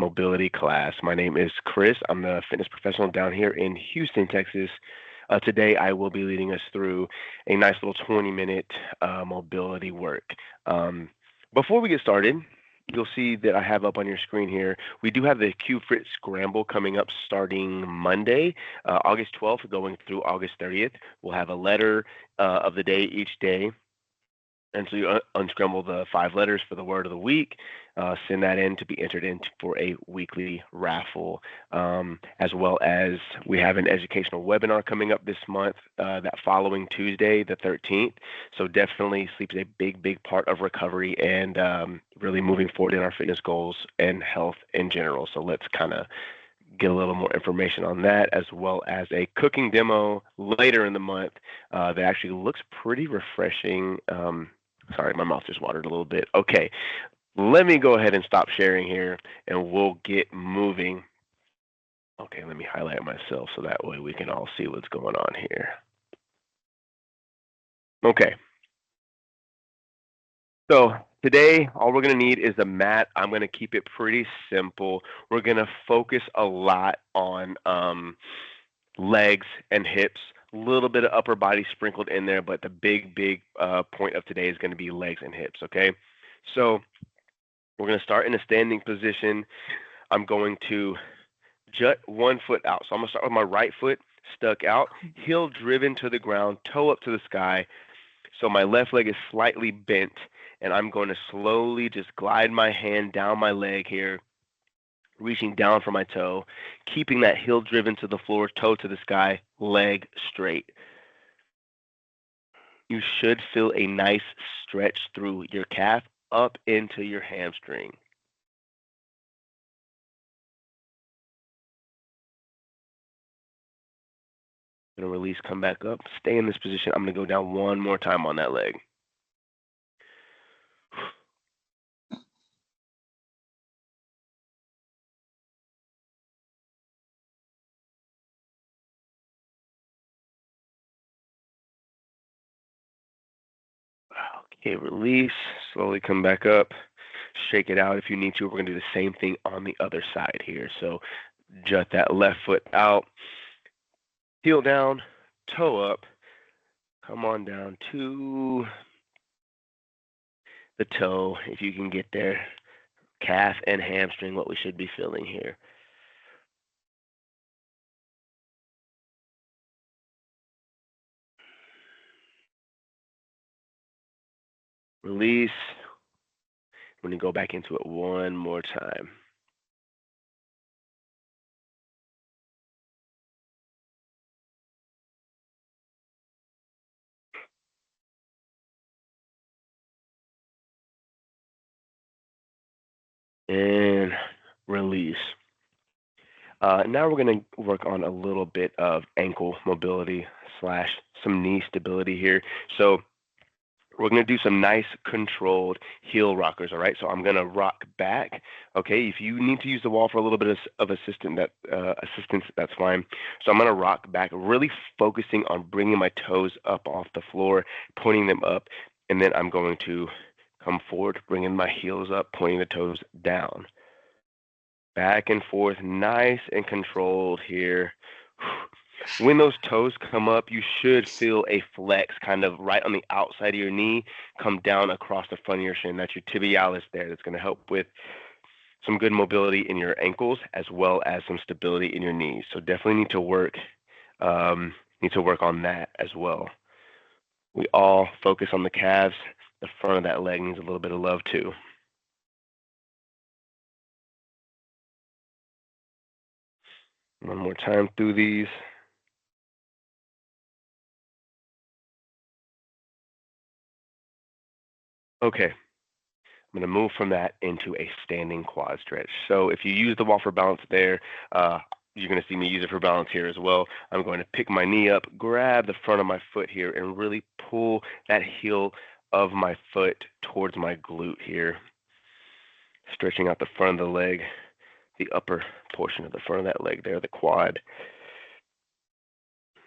mobility class. My name is Chris. I'm the fitness professional down here in Houston, Texas. Today, I will be leading us through a nice little 20-minute mobility work. Um, Before we get started, you'll see that I have up on your screen here. We do have the Q-Fit Scramble coming up starting Monday, August 12th, going through August 30th. We'll have a letter of the day each day. And so you unscramble the 5 letters for the word of the week, send that in to be entered in for a weekly raffle, as well as we have an educational webinar coming up this month, that following Tuesday, the 13th. So definitely sleep is a big, big part of recovery and really moving forward in our fitness goals and health in general. So let's kind of get a little more information on that, as well as a cooking demo later in the month that actually looks pretty refreshing. Sorry, my mouth just watered a little bit. Okay, let me go ahead and stop sharing here and we'll get moving. Okay, let me highlight myself so that way we can all see what's going on here. Okay, so today all we're going to need is a mat. I'm going to keep it pretty simple. We're going to focus a lot on legs and hips, a little bit of upper body sprinkled in there, but the big, big point of today is going to be legs and hips, okay? So we're going to start in a standing position. I'm going to jut one foot out. So I'm going to start with my right foot stuck out, heel driven to the ground, toe up to the sky. So my left leg is slightly bent, and I'm going to slowly just glide my hand down my leg here, reaching down for my toe, keeping that heel driven to the floor, toe to the sky, leg straight. You should feel a nice stretch through your calf up into your hamstring. I'm going to release, come back up, stay in this position. I'm going to go down one more time on that leg. Okay, release, slowly come back up, shake it out if you need to. We're going to do the same thing on the other side here. So jut that left foot out, heel down, toe up, come on down to the toe if you can get there. Calf and hamstring, what we should be feeling here. Release. I'm going to go back into it one more time. And release. Now we're going to work on a little bit of ankle mobility slash some knee stability here. So we're going to do some nice controlled heel rockers, all right? So I'm going to rock back, okay? If you need to use the wall for a little bit of assistance, that's fine. So I'm going to rock back, really focusing on bringing my toes up off the floor, pointing them up, and then I'm going to come forward, bringing my heels up, pointing the toes down. Back and forth, nice and controlled here. When those toes come up, you should feel a flex kind of right on the outside of your knee, come down across the front of your shin. That's your tibialis there. That's going to help with some good mobility in your ankles as well as some stability in your knees. So definitely need to work on that as well. We all focus on the calves. The front of that leg needs a little bit of love too. One more time through these. Okay, I'm going to move from that into a standing quad stretch. So if you use the wall for balance there, you're going to see me use it for balance here as well. I'm going to pick my knee up, grab the front of my foot here, and really pull that heel of my foot towards my glute here, stretching out the front of the leg, the upper portion of the front of that leg there, the quad.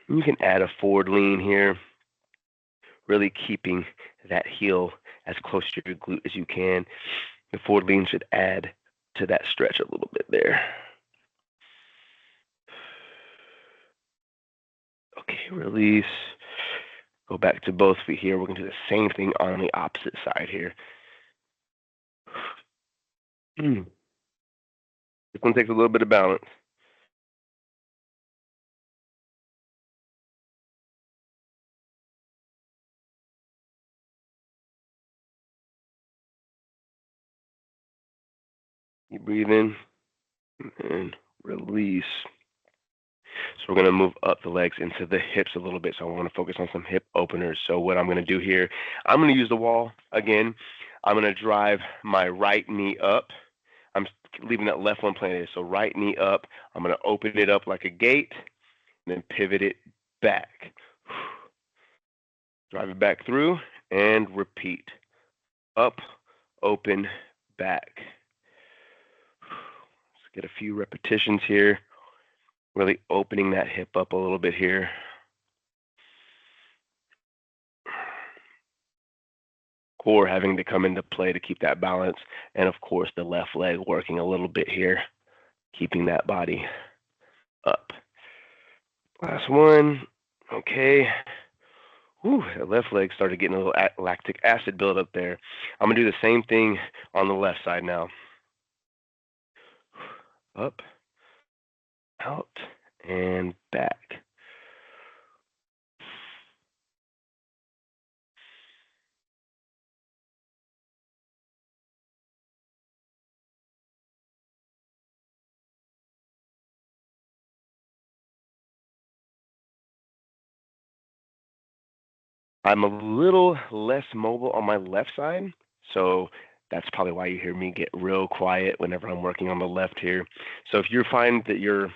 You can add a forward lean here, really keeping that heel as close to your glute as you can. The forward lean should add to that stretch a little bit there. Okay, release. Go back to both feet here. We're going to do the same thing on the opposite side here. This one takes a little bit of balance. You breathe in and release. So we're going to move up the legs into the hips a little bit. So I want to focus on some hip openers. So what I'm going to do here, I'm going to use the wall again. I'm going to drive my right knee up. I'm leaving that left one planted. So right knee up. I'm going to open it up like a gate and then pivot it back. Drive it back through and repeat. Up, open, back. Let's get a few repetitions here. Really opening that hip up a little bit here. Core having to come into play to keep that balance. And of course, the left leg working a little bit here, keeping that body up. Last one. Okay. Whew, that left leg started getting a little lactic acid buildup there. I'm going to do the same thing on the left side now. Up, out, and back. I'm a little less mobile on my left side, so that's probably why you hear me get real quiet whenever I'm working on the left here. So if you find that you're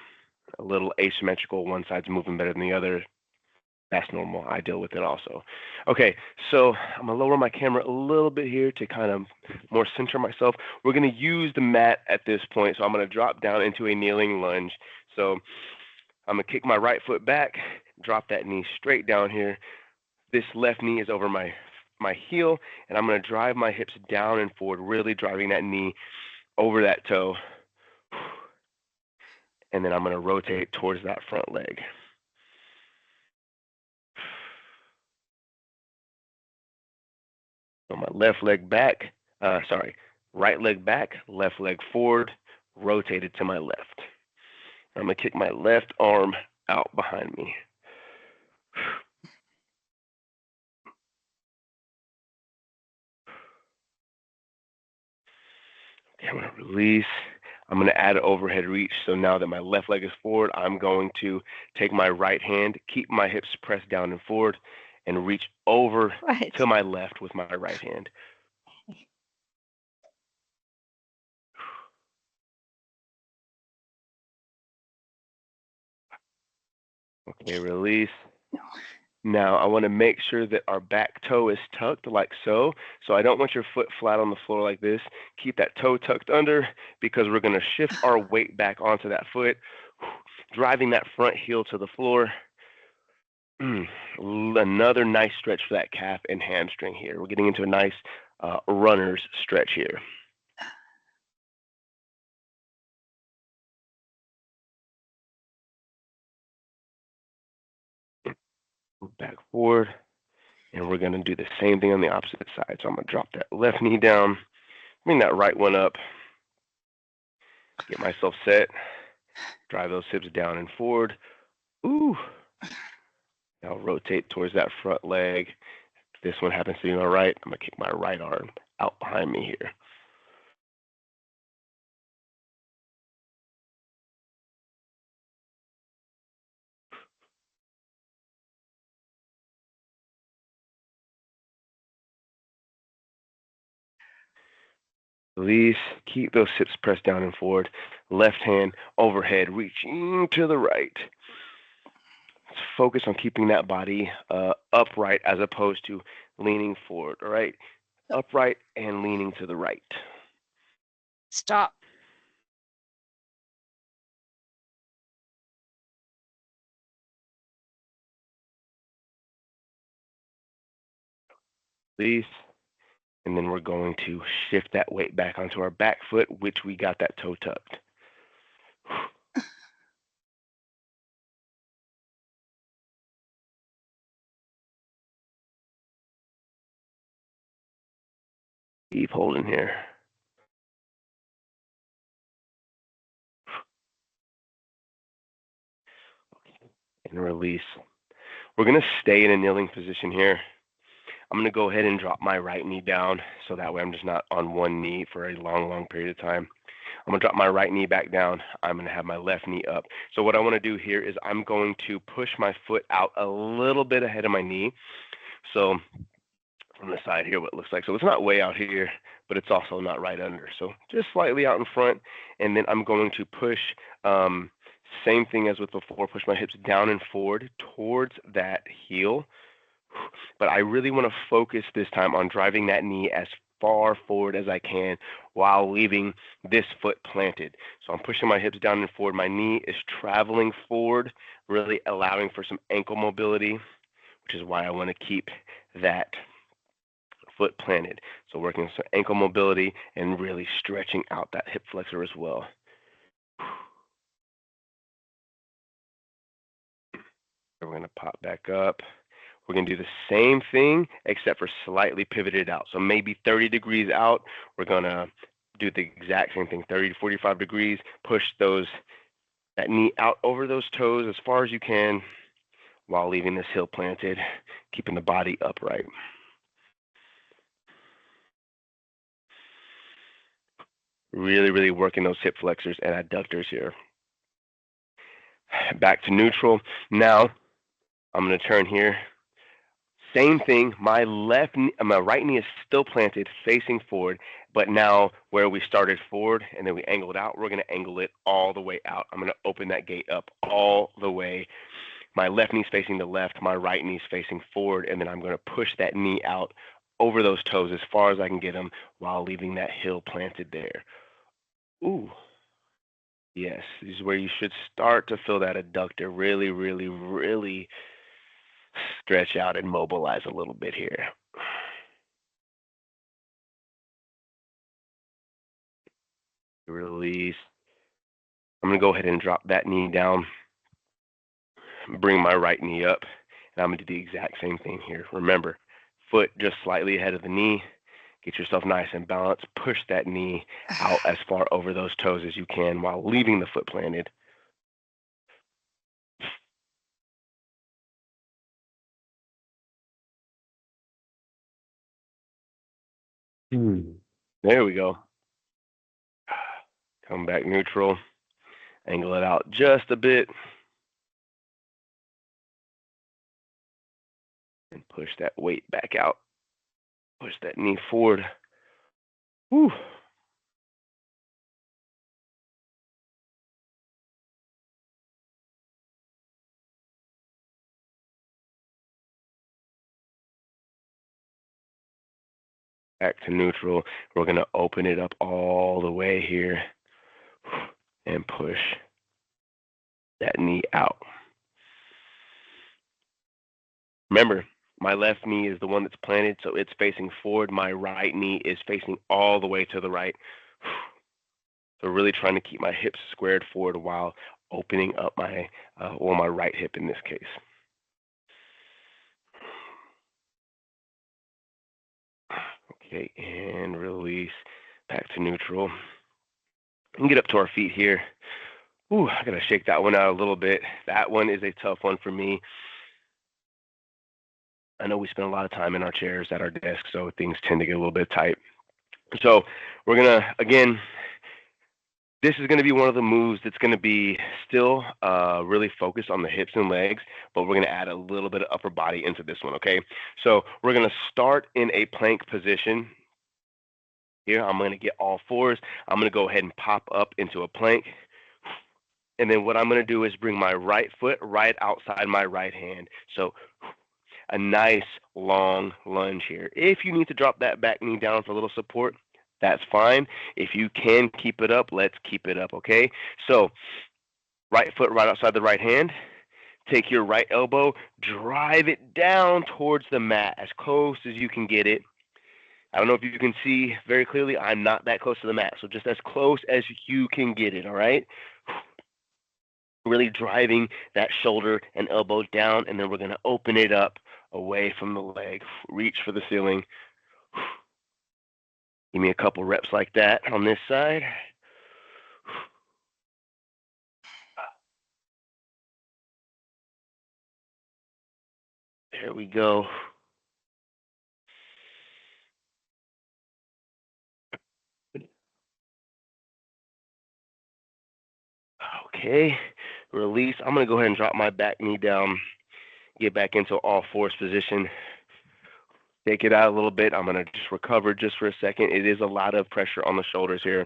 a little asymmetrical, one side's moving better than the other, that's normal. I deal with it also. Okay, so I'm gonna lower my camera a little bit here to kind of more center myself. We're gonna use the mat at this point, so I'm gonna drop down into a kneeling lunge. So I'm gonna kick my right foot back, drop that knee straight down here. This left knee is over my heel, and I'm going to drive my hips down and forward, really driving that knee over that toe. And then I'm going to rotate towards that front leg. So my left leg back, right leg back, left leg forward, rotated to my left. I'm going to kick my left arm out behind me. Okay, I'm going to release. I'm going to add an overhead reach. So now that my left leg is forward, I'm going to take my right hand, keep my hips pressed down and forward, and reach over to my left with my right hand. Okay, release. Now I want to make sure that our back toe is tucked like so. So I don't want your foot flat on the floor like this. Keep that toe tucked under because we're going to shift our weight back onto that foot, driving that front heel to the floor. Another nice stretch for that calf and hamstring here. We're getting into a nice runner's stretch here. Back forward. And we're going to do the same thing on the opposite side. So I'm going to drop that left knee down, bring that right one up, get myself set, drive those hips down and forward. Ooh. Now rotate towards that front leg. If this one happens to be my right, I'm going to kick my right arm out behind me here. Release, keep those hips pressed down and forward. Left hand overhead, reaching to the right. Let's focus on keeping that body upright as opposed to leaning forward, all right? Upright and leaning to the right. Stop. Release, And then we're going to shift that weight back onto our back foot, which we got that toe tucked. Keep holding here. And release. We're going to stay in a kneeling position here. I'm going to go ahead and drop my right knee down so that way I'm just not on one knee for a long, long period of time. I'm going to drop my right knee back down. I'm going to have my left knee up. So what I want to do here is I'm going to push my foot out a little bit ahead of my knee. So from the side here, what it looks like. So it's not way out here, but it's also not right under. So just slightly out in front. And then I'm going to push, same thing as with before, push my hips down and forward towards that heel. But I really want to focus this time on driving that knee as far forward as I can while leaving this foot planted. So I'm pushing my hips down and forward. My knee is traveling forward, really allowing for some ankle mobility, which is why I want to keep that foot planted. So working on some ankle mobility and really stretching out that hip flexor as well. We're going to pop back up. We're going to do the same thing except for slightly pivoted out. So maybe 30 degrees out. We're going to do the exact same thing, 30 to 45 degrees. Push that knee out over those toes as far as you can while leaving this heel planted, keeping the body upright. Really, really working those hip flexors and adductors here. Back to neutral. Now, I'm going to turn here. Same thing. My right knee is still planted, facing forward, but now where we started forward and then we angled out, we're going to angle it all the way out. I'm going to open that gate up all the way. My left knee's facing the left, my right knee's facing forward, and then I'm going to push that knee out over those toes as far as I can get them while leaving that heel planted there. Ooh. Yes, this is where you should start to feel that adductor really, really, really stretch out and mobilize a little bit here. Release. I'm going to go ahead and drop that knee down, bring my right knee up, and I'm going to do the exact same thing here. Remember, foot just slightly ahead of the knee. Get yourself nice and balanced. Push that knee out as far over those toes as you can while leaving the foot planted. There we go. Come back neutral. Angle it out just a bit. And push that weight back out. Push that knee forward. Whew. Back to neutral. We're going to open it up all the way here and push that knee out. Remember, my left knee is the one that's planted, so it's facing forward. My right knee is facing all the way to the right. So really trying to keep my hips squared forward while opening up my right hip in this case. Okay, and release. Back to neutral. And get up to our feet here. Ooh, I gotta shake that one out a little bit. That one is a tough one for me. I know we spend a lot of time in our chairs at our desk, so things tend to get a little bit tight. So we're gonna, again, this is going to be one of the moves that's going to be still really focused on the hips and legs, but we're going to add a little bit of upper body into this one, okay? So we're going to start in a plank position. Here, I'm going to get all fours. I'm going to go ahead and pop up into a plank. And then what I'm going to do is bring my right foot right outside my right hand. So a nice long lunge here. If you need to drop that back knee down for a little support, that's fine. If you can keep it up, let's keep it up, okay? So right foot right outside the right hand. Take your right elbow, drive it down towards the mat as close as you can get it. I don't know if you can see very clearly. I'm not that close to the mat. So just as close as you can get it, all right? Really driving that shoulder and elbow down, and then we're going to open it up away from the leg. Reach for the ceiling. Give me a couple reps like that on this side. There we go. Okay, release. I'm going to go ahead and drop my back knee down, get back into all fours position. Take it out a little bit. I'm going to just recover just for a second. It is a lot of pressure on the shoulders here,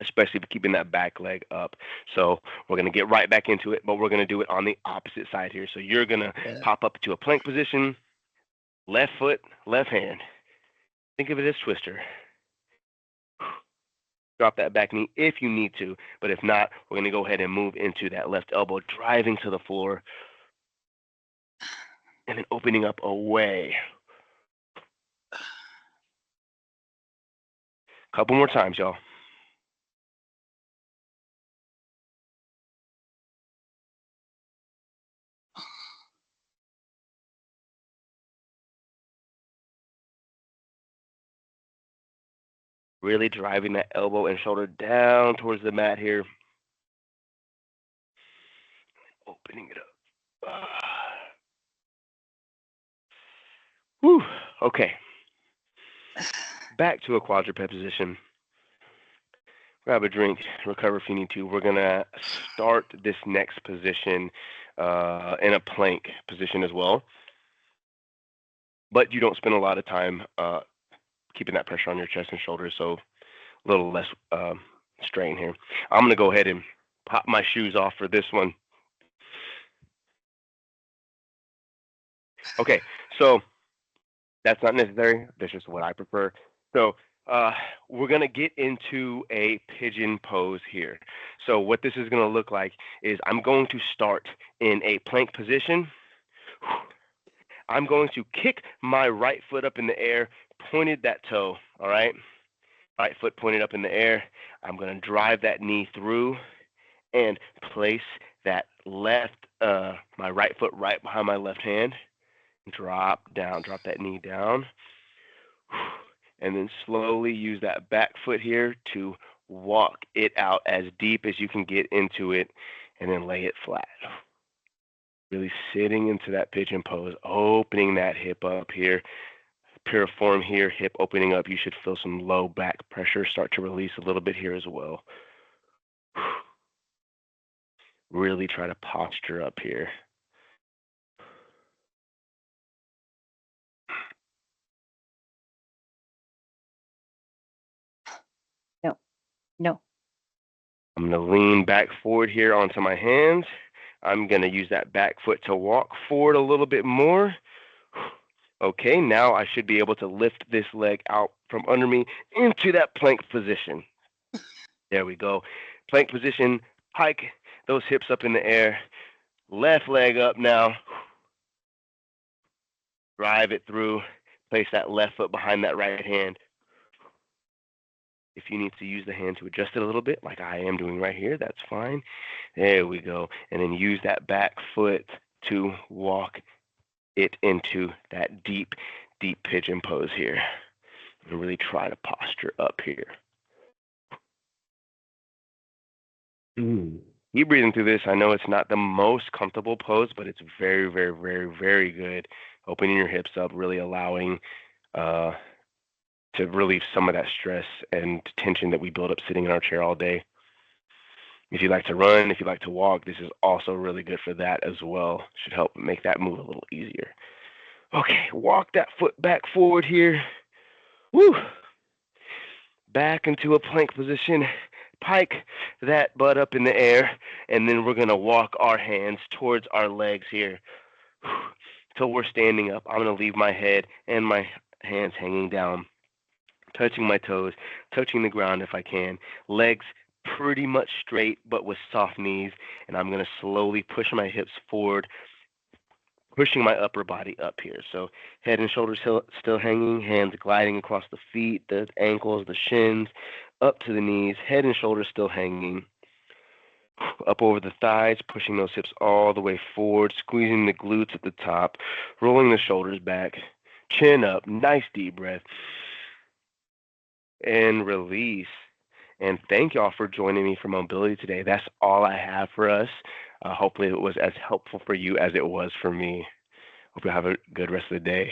especially keeping that back leg up. So we're going to get right back into it, but we're going to do it on the opposite side here. So you're going to pop up to a plank position, left foot, left hand. Think of it as twister. Drop that back knee if you need to, but if not, we're going to go ahead and move into that left elbow, driving to the floor, and then opening up away. Couple more times, y'all. Really driving that elbow and shoulder down towards the mat here. Opening it up. Whew. Okay. Back to a quadruped position. Grab a drink, recover if you need to. We're going to start this next position in a plank position as well. But you don't spend a lot of time keeping that pressure on your chest and shoulders, so a little less strain here. I'm going to go ahead and pop my shoes off for this one. Okay, so that's not necessary. That's just what I prefer. So we're going to get into a pigeon pose here. So what this is going to look like is I'm going to start in a plank position. I'm going to kick my right foot up in the air, pointed that toe, all right? Right foot pointed up in the air. I'm going to drive that knee through and place that my right foot right behind my left hand. Drop that knee down. And then slowly use that back foot here to walk it out as deep as you can get into it, and then lay it flat. Really sitting into that pigeon pose, opening that hip up here. Piriform here, hip opening up. You should feel some low back pressure start to release a little bit here as well. Really try to posture up here. No. I'm going to lean back forward here onto my hands. I'm going to use that back foot to walk forward a little bit more. Okay, now I should be able to lift this leg out from under me into that plank position. There we go. Plank position, pike those hips up in the air. Left leg up now. Drive it through. Place that left foot behind that right hand. If you need to use the hand to adjust it a little bit, like I am doing right here, that's fine. There we go. And then use that back foot to walk it into that deep, deep pigeon pose here. And really try to posture up here. Keep breathing through this. I know it's not the most comfortable pose, but it's very, very, very, very good. Opening your hips up, really allowing to relieve some of that stress and tension that we build up sitting in our chair all day. If you like to run, if you like to walk, this is also really good for that as well. Should help make that move a little easier. Okay, walk that foot back forward here. Woo! Back into a plank position. Pike that butt up in the air, and then we're going to walk our hands towards our legs here. Till we're standing up. I'm going to leave my head and my hands hanging down, touching my toes, touching the ground if I can. Legs pretty much straight, but with soft knees. And I'm going to slowly push my hips forward, pushing my upper body up here. So head and shoulders still hanging, hands gliding across the feet, the ankles, the shins, up to the knees, head and shoulders still hanging, up over the thighs, pushing those hips all the way forward, squeezing the glutes at the top, rolling the shoulders back, chin up, nice deep breath, and release. And thank y'all for joining me for mobility today. That's all I have for us. Hopefully it was as helpful for you as it was for me. Hope you have a good rest of the day.